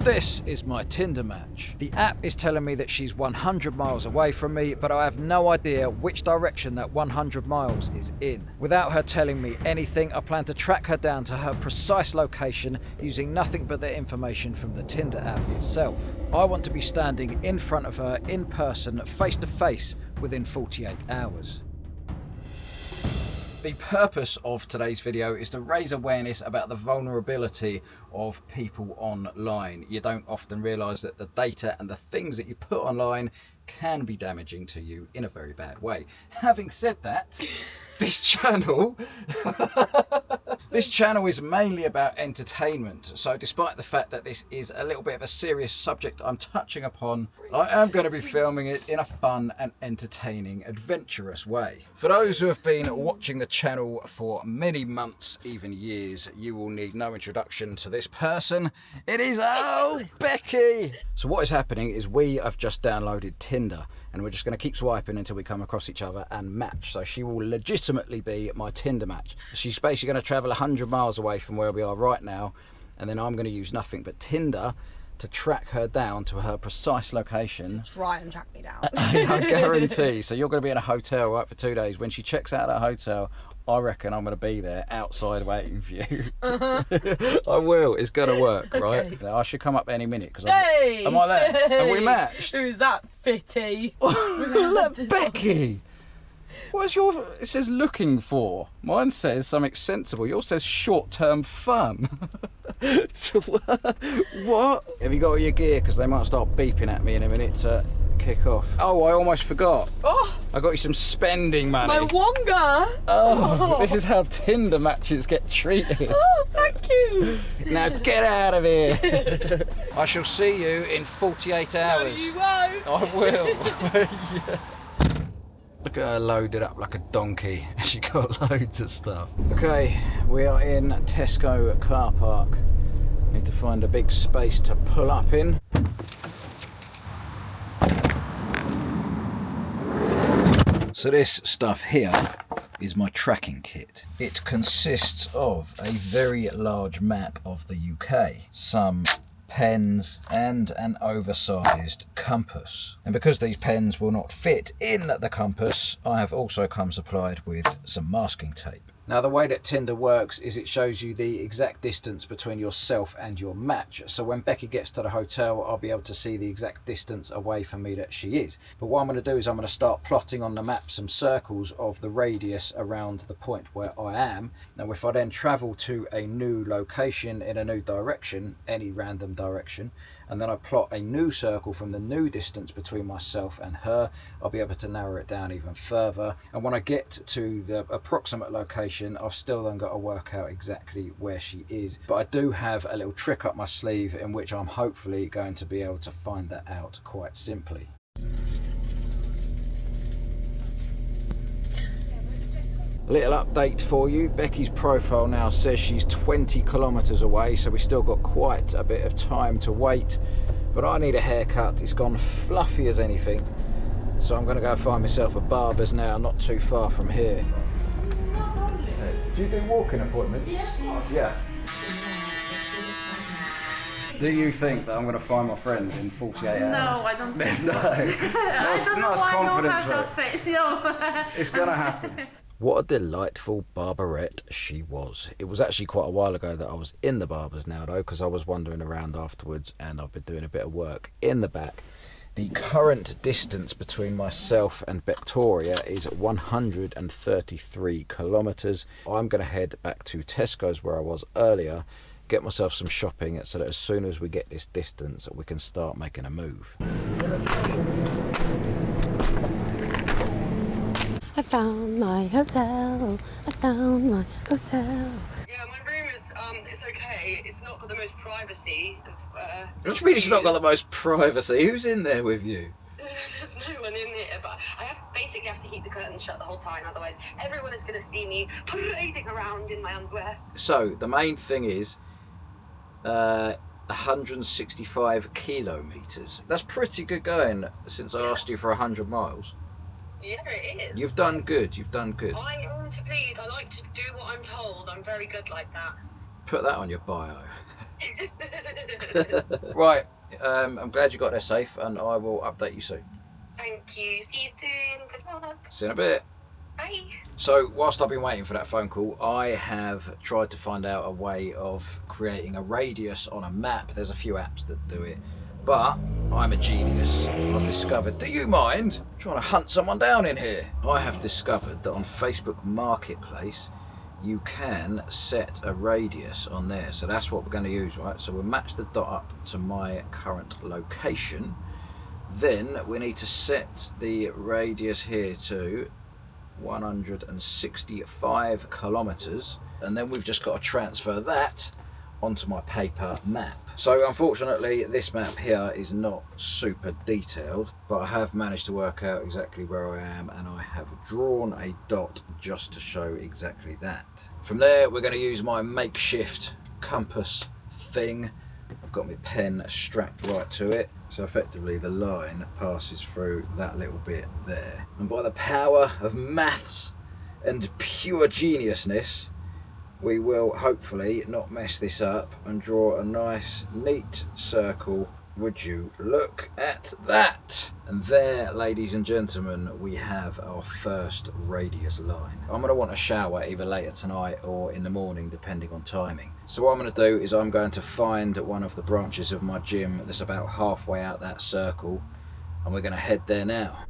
This is my Tinder match. The app is telling me that she's 100 miles away from me, but I have no idea which direction that 100 miles is in. Without her telling me anything, I plan to track her down to her precise location using nothing but the information from the Tinder app itself. I want to be standing in front of her in person, face to face, within 48 hours. The purpose of today's video is to raise awareness about the vulnerability of people online. You don't often realise that the data and the things that you put online can be damaging to you in a very bad way. Having said that, this channel is mainly about entertainment. So despite the fact that this is a little bit of a serious subject I'm touching upon, I am going to be filming it in a fun and entertaining, adventurous way. For those who have been watching the channel for many months, even years, you will need no introduction to this person. It is Becky! So what is happening is we have just downloaded Tinder, and we're just going to keep swiping until we come across each other and match. So she will legitimately be my Tinder match. She's basically going to travel 100 miles away from where we are right now, and then I'm going to use nothing but Tinder to track her down to her precise location. Try and track me down. I guarantee. So you're going to be in a hotel, right, for 2 days. When she checks out that hotel, I reckon I'm going to be there outside waiting for you. I will. It's going to work, right? Okay. I should come up any minute. Hey! Am I there? Hey! Have we matched? Who's that fitty? Look, Becky! What's your... It says looking for. Mine says something sensible. Yours says short-term fun. What? Have you got all your gear? Because they might start beeping at me in a minute to kick off. Oh, I almost forgot. Oh! I got you some spending money. My wonga! Oh, this is how Tinder matches get treated. Oh, thank you. Now get out of here. I shall see you in 48 hours. No, you won't. I will. Yeah. Look at her loaded up like a donkey. She got loads of stuff. Okay, we are in Tesco car park. Need to find a big space to pull up in. So this stuff here is my tracking kit. It consists of a very large map of the UK, some pens and an oversized compass. And because these pens will not fit in the compass, I have also come supplied with some masking tape. Now the way that Tinder works is it shows you the exact distance between yourself and your match. So when Becky gets to the hotel, I'll be able to see the exact distance away from me that she is. But what I'm going to do is I'm going to start plotting on the map some circles of the radius around the point where I am. Now if I then travel to a new location in a new direction, any random direction, and then I plot a new circle from the new distance between myself and her, I'll be able to narrow it down even further. And when I get to the approximate location, I've still then got to work out exactly where she is. But I do have a little trick up my sleeve in which I'm hopefully going to be able to find that out quite simply. A little update for you. Becky's profile now says she's 20 kilometres away, so we've still got quite a bit of time to wait. But I need a haircut. It's gone fluffy as anything. So I'm going to go find myself a barber's now, not too far from here. Do you do walking appointments? Yeah. Do you think that I'm going to find my friend in 48 hours? No, I don't think so. No. Nice confidence, right? No. It's going to happen. What a delightful barberette she was. It was actually quite a while ago that I was in the barbers now though, because I was wandering around afterwards and I've been doing a bit of work in the back. The current distance between myself and Victoria is 133 kilometres. I'm going to head back to Tesco's where I was earlier, get myself some shopping so that as soon as we get this distance we can start making a move. I found my hotel. I found my hotel. Yeah, my room is it's okay. It's not got the most privacy. What do you mean it's not got the most privacy? Who's in there with you? There's no one in here, but I basically have to keep the curtains shut the whole time, otherwise everyone is going to see me parading around in my underwear. So the main thing is 165 kilometres. That's pretty good going since I asked you for 100 miles. Yeah, it is. You've done good, you've done good. I am to please. I like to do what I'm told. I'm very good like that. Put that on your bio. Right, I'm glad you got there safe, and I will update you soon. Thank you. See you soon. Good luck. See you in a bit. Bye. So whilst I've been waiting for that phone call, I have tried to find out a way of creating a radius on a map. There's a few apps that do it, but I'm a genius. I've discovered, do you mind trying to hunt someone down in here? I have discovered that on Facebook Marketplace, you can set a radius on there. So that's what we're going to use, right? So we'll match the dot up to my current location. Then we need to set the radius here to 165 kilometers, and then we've just got to transfer that onto my paper map. So unfortunately this map here is not super detailed, but I have managed to work out exactly where I am, and I have drawn a dot just to show exactly that. From there we're going to use my makeshift compass thing. I've got my pen strapped right to it, so effectively the line passes through that little bit there. And by the power of maths and pure geniusness, we will hopefully not mess this up and draw a nice neat circle. Would you look at that? And there, ladies and gentlemen, we have our first radius line. I'm going to want a shower either later tonight or in the morning, depending on timing. So what I'm going to do is I'm going to find one of the branches of my gym that's about halfway out that circle, and we're going to head there now.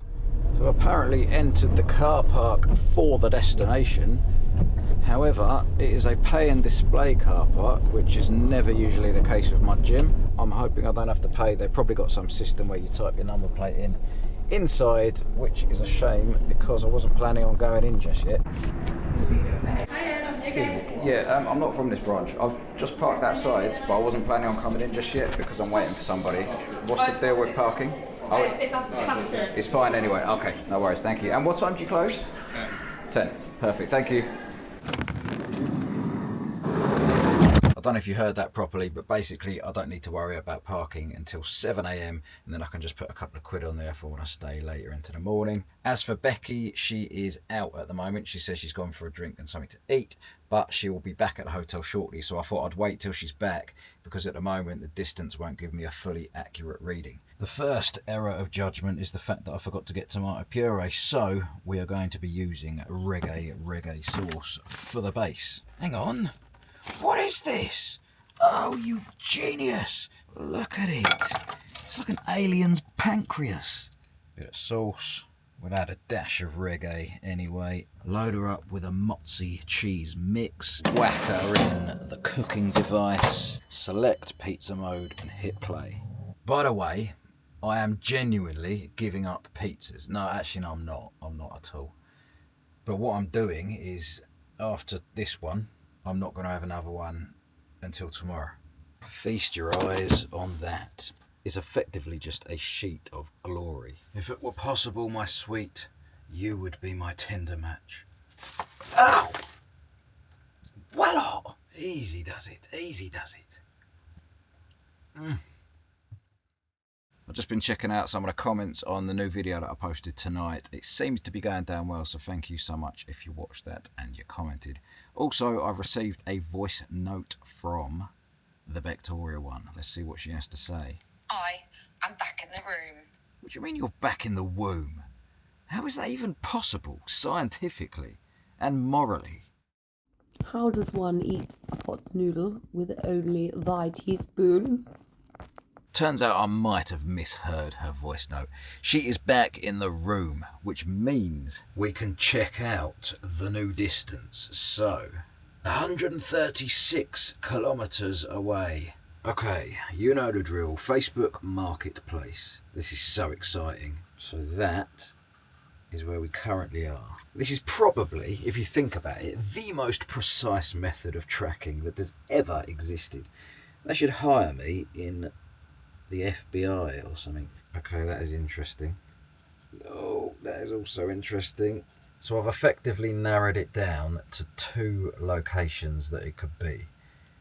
So apparently entered the car park for the destination. However, it is a pay and display car park, which is never usually the case with my gym. I'm hoping I don't have to pay. They've probably got some system where you type your number plate in inside, which is a shame because I wasn't planning on going in just yet. Yeah, I'm not from this branch. I've just parked outside, but I wasn't planning on coming in just yet because I'm waiting for somebody. What's the deal with parking? Oh, it's past it. It's fine anyway. Okay, no worries. Thank you. And what time do you close? 10. Perfect. Thank you. I don't know if you heard that properly, but basically I don't need to worry about parking until 7 a.m, and then I can just put a couple of quid on there for when I stay later into the morning. As for Becky, she is out at the moment. She says she's gone for a drink and something to eat, but she will be back at the hotel shortly, so I thought I'd wait till she's back because at the moment the distance won't give me a fully accurate reading. The first error of judgment is the fact that I forgot to get tomato puree, so we are going to be using reggae sauce for the base. Hang on. What is this? Oh, you genius. Look at it. It's like an alien's pancreas. Bit of sauce. We'll add a dash of reggae anyway. Load her up with a mozzie cheese mix. Whack her in the cooking device. Select pizza mode and hit play. By the way, I am genuinely giving up pizzas. No, actually, no, I'm not. I'm not at all. But what I'm doing is, after this one, I'm not going to have another one until tomorrow. Feast your eyes on that. It's effectively just a sheet of glory. If it were possible, my sweet, you would be my Tinder match. Ow! Voila! Easy does it. Easy does it. I've just been checking out some of the comments on the new video that I posted tonight. It seems to be going down well, so thank you so much if you watched that and you commented. Also, I've received a voice note from the Victoria one. Let's see what she has to say. I'm back in the room. What do you mean you're back in the womb? How is that even possible, scientifically and morally? How does one eat a pot noodle with only thy teaspoon? Turns out I might have misheard her voice note. She is back in the room, which means we can check out the new distance. So, 136 kilometers away. Okay, you know the drill. Facebook Marketplace. This is so exciting. So that is where we currently are. This is probably, if you think about it, the most precise method of tracking that has ever existed. They should hire me in the FBI or something. Okay, that is interesting. Oh, that is also interesting. So I've effectively narrowed it down to 2 locations that it could be.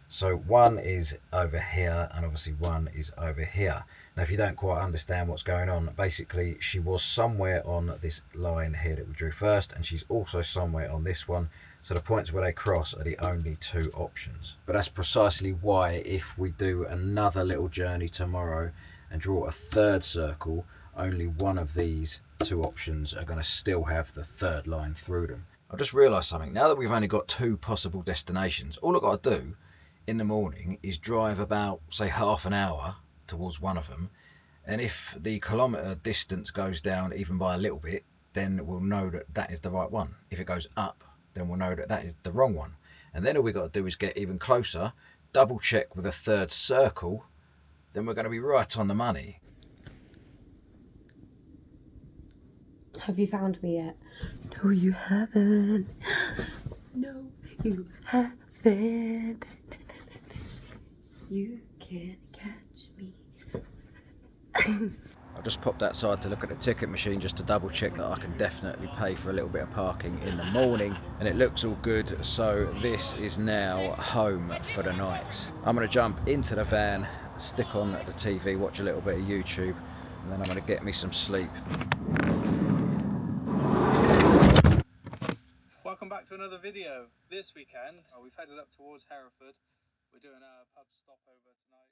So one is over here and obviously one is over here. Now if you don't quite understand what's going on, basically she was somewhere on this line here that we drew first, and she's also somewhere on this one. So the points where they cross are the only two options. But that's precisely why if we do another little journey tomorrow and draw a third circle, only one of these two options are going to still have the third line through them. I've just realised something. Now that we've only got two possible destinations, all I've got to do in the morning is drive about, say, half an hour towards one of them. And if the kilometre distance goes down even by a little bit, then we'll know that that is the right one. If it goes up, then we'll know that that is the wrong one. And then all we've got to do is get even closer, double check with a third circle, then we're going to be right on the money. Have you found me yet? No, you haven't. No, you haven't. You can't catch me. I've just popped outside to look at the ticket machine just to double check that I can definitely pay for a little bit of parking in the morning, and it looks all good. So this is now home for the night. I'm going to jump into the van, stick on the TV, watch a little bit of YouTube, and then I'm going to get me some sleep. Welcome back to another video. This weekend we've headed up towards Hereford. We're doing a pub stopover tonight.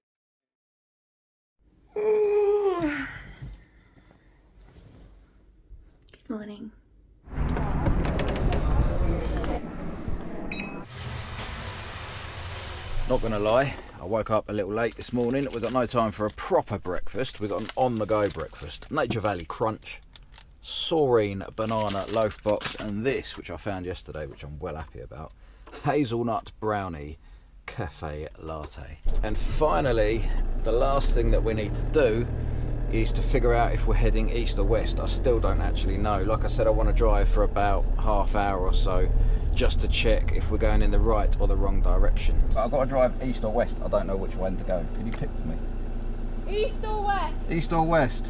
Good morning. Not gonna lie, I woke up a little late this morning. We've got no time for a proper breakfast. We've got an on-the-go breakfast. Nature Valley Crunch, Saurine banana loaf box, and this, which I found yesterday, which I'm well happy about, hazelnut brownie cafe latte. And finally, the last thing that we need to do is to figure out if we're heading east or west. I still don't actually know. Like I said, I want to drive for about half hour or so just to check if we're going in the right or the wrong direction. But I've got to drive east or west. I don't know which way to go. Can you pick for me? East or west? East or west?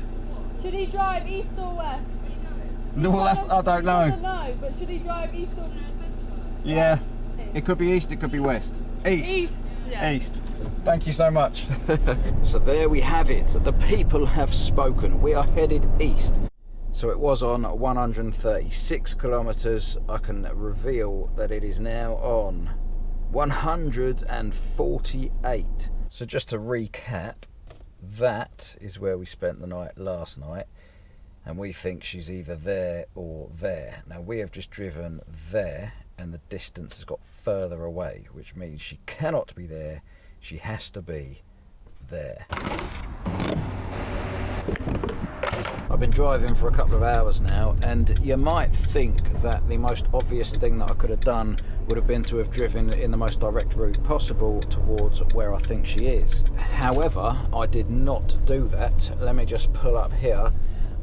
Should he drive east or west? No, well, that's, I don't know. No, but should he drive east or west? Yeah, it could be east, it could be west. East. East, yeah. East. Thank you so much. So there we have it. The people have spoken. We are headed east. So it was on 136 kilometres. I can reveal that it is now on 148. So just to recap, that is where we spent the night last night. And we think she's either there or there. Now we have just driven there, and the distance has got further away, which means she cannot be there. She has to be there. I've been driving for a couple of hours now, and you might think that the most obvious thing that I could have done would have been to have driven in the most direct route possible towards where I think she is. However, I did not do that. Let me just pull up here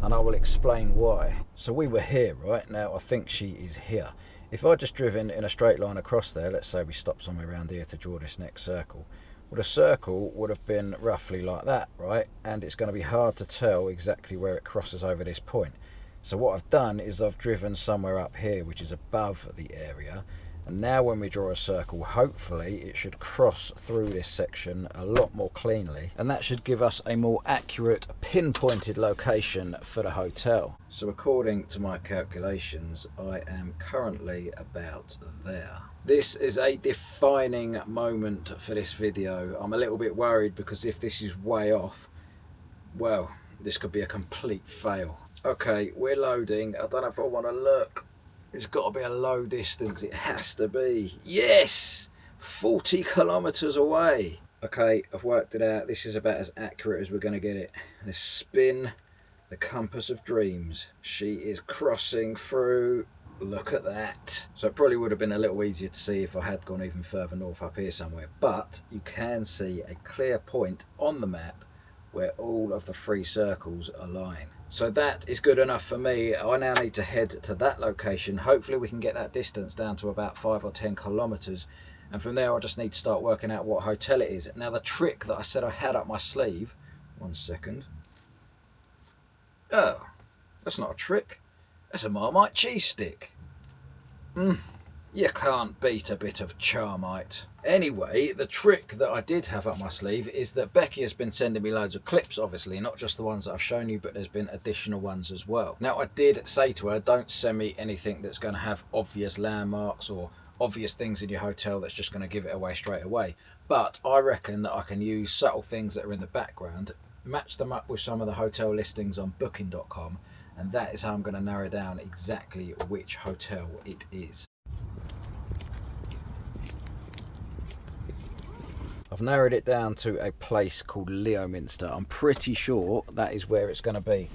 and I will explain why. So we were here, right? Now I think she is here. If I'd just driven in a straight line across there, let's say we stopped somewhere around here to draw this next circle, well, the circle would have been roughly like that, right? And it's going to be hard to tell exactly where it crosses over this point. So what I've done is I've driven somewhere up here, which is above the area. And now when we draw a circle, hopefully it should cross through this section a lot more cleanly. And that should give us a more accurate, pinpointed location for the hotel. So according to my calculations, I am currently about there. This is a defining moment for this video. I'm a little bit worried because if this is way off, well, this could be a complete fail. Okay, we're loading. I don't know if I want to look. It's got to be a low distance. It has to be. Yes! 40 kilometres away. Okay, I've worked it out. This is about as accurate as we're going to get it. Let's spin the compass of dreams. She is crossing through. Look at that. So it probably would have been a little easier to see if I had gone even further north up here somewhere. But you can see a clear point on the map where all of the three circles align. So that is good enough for me. I now need to head to that location. Hopefully we can get that distance down to about 5 or 10 kilometres. And from there I just need to start working out what hotel it is. Now the trick that I said I had up my sleeve, 1 second. Oh, that's not a trick. That's a Marmite cheese stick. You can't beat a bit of Charmite. Anyway, the trick that I did have up my sleeve is that Becky has been sending me loads of clips, obviously, not just the ones that I've shown you, but there's been additional ones as well. Now, I did say to her, don't send me anything that's going to have obvious landmarks or obvious things in your hotel that's just going to give it away straight away. But I reckon that I can use subtle things that are in the background, match them up with some of the hotel listings on booking.com, and that is how I'm going to narrow down exactly which hotel it is. I've narrowed it down to a place called Leominster. I'm pretty sure that is where it's going to be.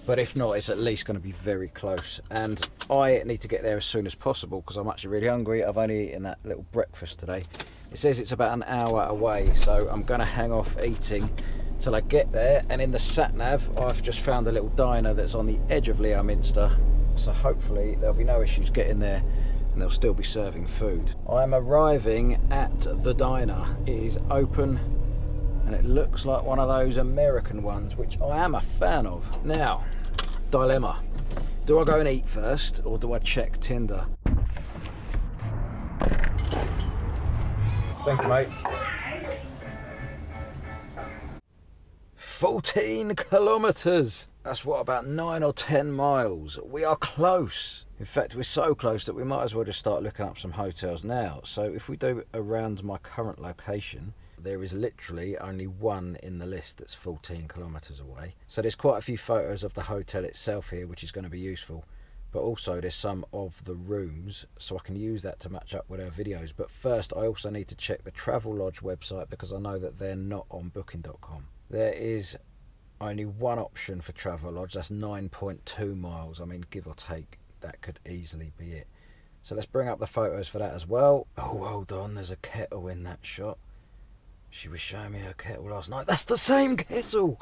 But if not, it's at least going to be very close. And I need to get there as soon as possible because I'm actually really hungry. I've only eaten that little breakfast today. It says it's about an hour away, so I'm going to hang off eating till I get there. And in the sat-nav, I've just found a little diner that's on the edge of Leominster. So hopefully there'll be no issues getting there, and they'll still be serving food. I'm arriving at the diner. It is open and it looks like one of those American ones, which I am a fan of. Now, dilemma. Do I go and eat first or do I check Tinder? Thank you, mate. 14 kilometres. That's what, about 9 or 10 miles. We are close. In fact, we're so close that we might as well just start looking up some hotels now. So if we do around my current location, there is literally only one in the list that's 14 kilometres away. So there's quite a few photos of the hotel itself here, which is going to be useful. But also there's some of the rooms, so I can use that to match up with our videos. But first, I also need to check the Travelodge website because I know that they're not on booking.com. There is only one option for Travelodge, that's 9.2 miles. I mean, give or take, that could easily be it. So let's bring up the photos for that as well. Oh, hold on, there's a kettle in that shot. She was showing me her kettle last night. That's the same kettle!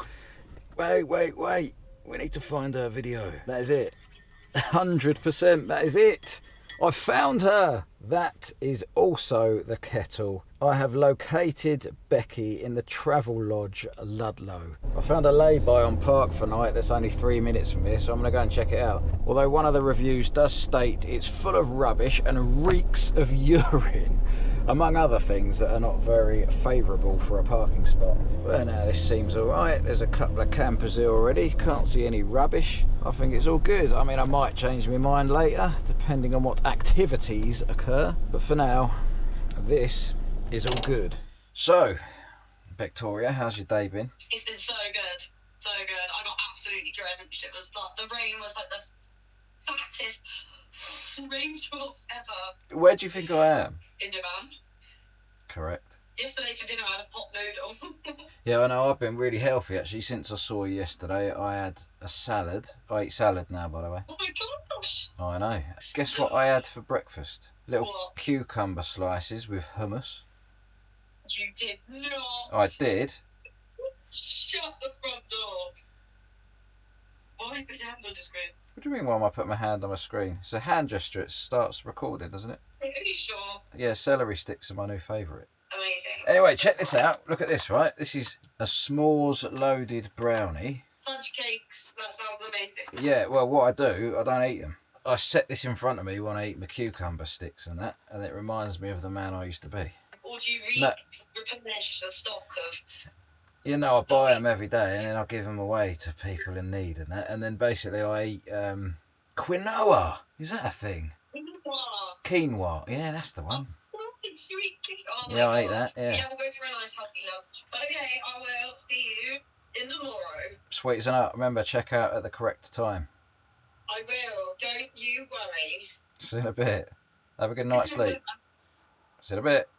Wait. We need to find her video. That is it. 100%, that is it. I found her. That is also the kettle. I have located Becky in the Travelodge Ludlow. I found a lay-by on Park for Night that's only 3 minutes from here, so I'm going to go and check it out. Although one of the reviews does state it's full of rubbish and reeks of urine, among other things that are not very favourable for a parking spot. Well, now this seems alright. There's a couple of campers here already. Can't see any rubbish. I think it's all good. I mean, I might change my mind later, depending on what activities occur. But for now, this is all good. So, Victoria, how's your day been? It's been so good. So good. I got absolutely drenched. It was like, the rain was like the fattest raindrops ever. Where do you think I am? In your van. Correct. Yesterday for dinner I had a pot noodle. Yeah, I know, I've been really healthy actually. Since I saw you yesterday, I had a salad. I eat salad now, by the way. Oh my gosh. Oh, I know. Guess what I had for breakfast? Little What? cucumber slices with hummus. You did not. I did. Shut the front door. Why put your hand on the screen? What do you mean, why am I putting my hand on my screen? It's a hand gesture, it starts recording, doesn't it? Are you sure? Yeah, celery sticks are my new favourite. Amazing. Anyway, check this out. Look at this, right? This is a s'mores loaded brownie. Fudge cakes. That sounds amazing. Yeah, well, what I do, I don't eat them. I set this in front of me when I eat my cucumber sticks and that, and it reminds me of the man I used to be. Or do you replenish the stock of... You know, I buy them every day and then I give them away to people in need and that. And then basically I eat quinoa. Is that a thing? Quinoa. Yeah, that's the one. Sweet. Oh Yeah, my I ate gosh. that, yeah. Yeah, we'll go for a nice healthy lunch. Okay, I will see you in the morrow. Sweet as a nut. Remember, check out at the correct time. I will. Don't you worry. See you in a bit. Have a good night's sleep. See you in a bit.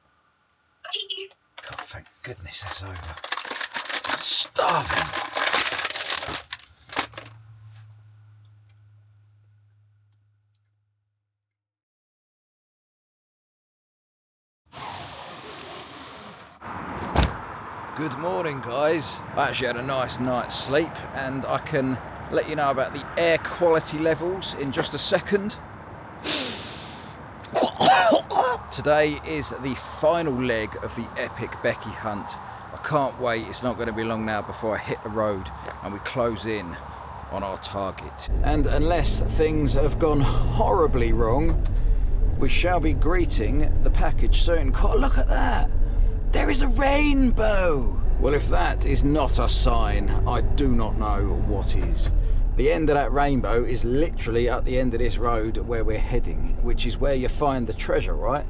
God, thank goodness that's over. I'm starving. Good morning, guys. I actually had a nice night's sleep and I can let you know about the air quality levels in just a second. Today is the final leg of the epic Becky hunt. I can't wait. It's not going to be long now before I hit the road and we close in on our target. And unless things have gone horribly wrong, we shall be greeting the package soon. God, look at that! There is a rainbow! Well, if that is not a sign, I do not know what is. The end of that rainbow is literally at the end of this road where we're heading, which is where you find the treasure, right?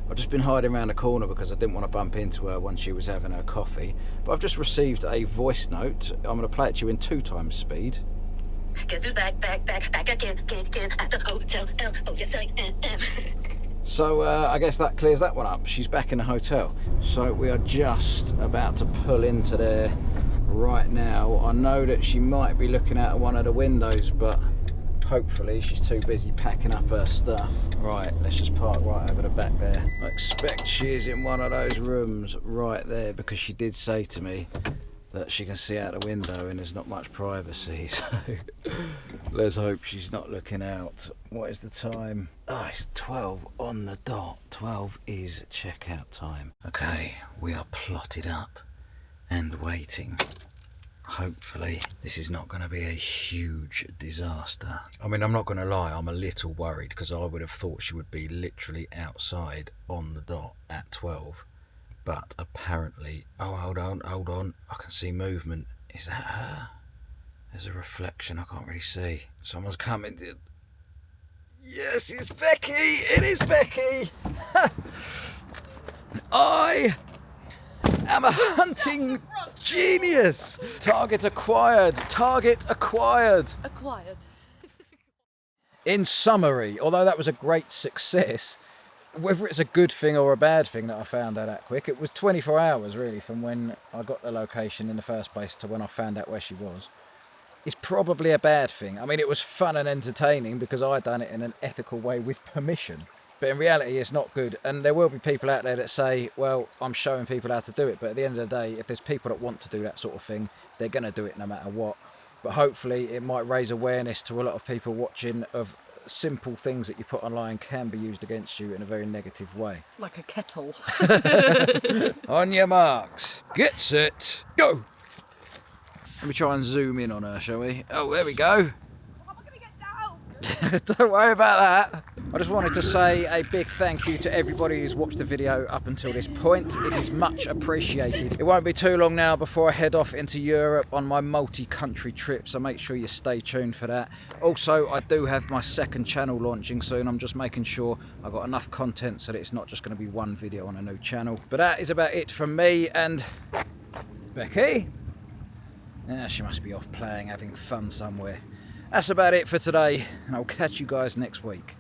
I've just been hiding around the corner because I didn't want to bump into her when she was having her coffee. But I've just received a voice note. I'm going to play it to you in 2x speed. Guess who's back again at the hotel. Oh, yes, I am. So I guess that clears that one up. She's back in the hotel. So we are just about to pull into there right now. I know that she might be looking out of one of the windows, but hopefully she's too busy packing up her stuff. Right, let's just park right over the back there. I expect she is in one of those rooms right there because she did say to me that she can see out the window and there's not much privacy, so let's hope she's not looking out. What is the time? Oh, it's 12 on the dot. 12 is checkout time. Okay, we are plotted up and waiting. Hopefully this is not going to be a huge disaster. I mean, I'm not going to lie, I'm a little worried because I would have thought she would be literally outside on the dot at 12. But apparently, oh, hold on, I can see movement. Is that her? There's a reflection, I can't really see. Someone's coming. Yes, it's Becky! It is Becky! I am a hunting genius! Target acquired! Target acquired! Acquired. In summary, although that was a great success, whether it's a good thing or a bad thing that I found out that quick, it was 24 hours really from when I got the location in the first place to when I found out where she was. It's probably a bad thing. I mean, it was fun and entertaining because I'd done it in an ethical way with permission. But in reality, it's not good. And there will be people out there that say, well, I'm showing people how to do it. But at the end of the day, if there's people that want to do that sort of thing, they're going to do it no matter what. But hopefully it might raise awareness to a lot of people watching of simple things that you put online can be used against you in a very negative way. Like a kettle. On your marks, get set, go! Let me try and zoom in on her, shall we? Oh, there we go. How am I going to get down? Don't worry about that. I just wanted to say a big thank you to everybody who's watched the video up until this point. It is much appreciated. It won't be too long now before I head off into Europe on my multi-country trip, so make sure you stay tuned for that. Also, I do have my second channel launching soon. I'm just making sure I've got enough content so that it's not just going to be one video on a new channel. But that is about it from me and Becky. Yeah, she must be off playing, having fun somewhere. That's about it for today, and I'll catch you guys next week.